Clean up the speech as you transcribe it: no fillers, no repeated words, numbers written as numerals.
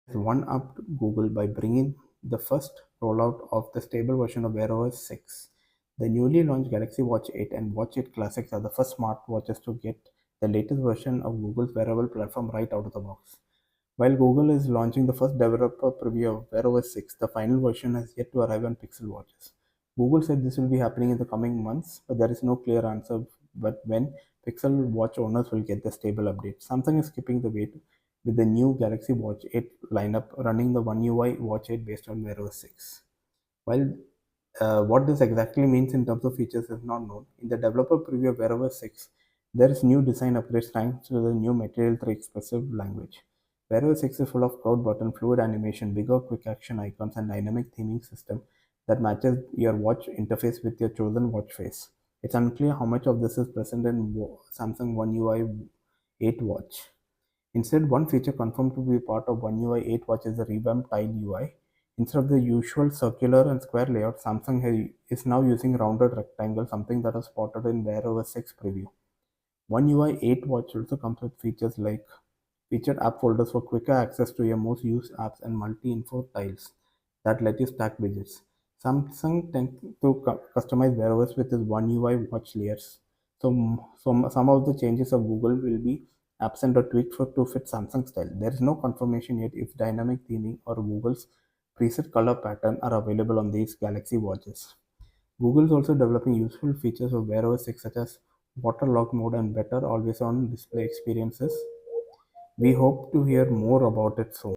one-upped Google by bringing the first rollout of the stable version of Wear OS 6. The newly launched Galaxy Watch 8 and Watch 8 Classics are the first smartwatches to get the latest version of Google's wearable platform right out of the box. While Google is launching the first developer preview of Wear OS 6, the final version has yet to arrive on Pixel watches. Google said this will be happening in the coming months, but there is no clear answer but when Pixel watch owners will get the stable update. Samsung is skipping the wait with the new Galaxy Watch 8 lineup running the One UI Watch 8 based on Wear OS 6. While what this exactly means in terms of features is not known, in the developer preview of Wear OS 6, there is new design upgrades thanks to the new Material 3 expressive language. Wear OS 6 is full of curved button, fluid animation, bigger quick action icons, and dynamic theming system that matches your watch interface with your chosen watch face. It's unclear how much of this is present in Samsung One UI 8 watch. Instead, one feature confirmed to be part of One UI 8 watch is the revamped tile UI. Instead of the usual circular and square layout, Samsung is now using rounded rectangle, something that was spotted in Wear OS 6 preview. One UI 8 watch also comes with features like featured app folders for quicker access to your most used apps and multi-info tiles that let you stack widgets. Samsung tends to customize Wear OS with its One UI watch layers. So some of the changes of Google will be absent or tweaked to fit Samsung style. There is no confirmation yet if dynamic theming or Google's preset color pattern are available on these Galaxy watches. Google is also developing useful features of Wear OS 6 such as water lock mode and better always on display experiences. We hope to hear more about it soon.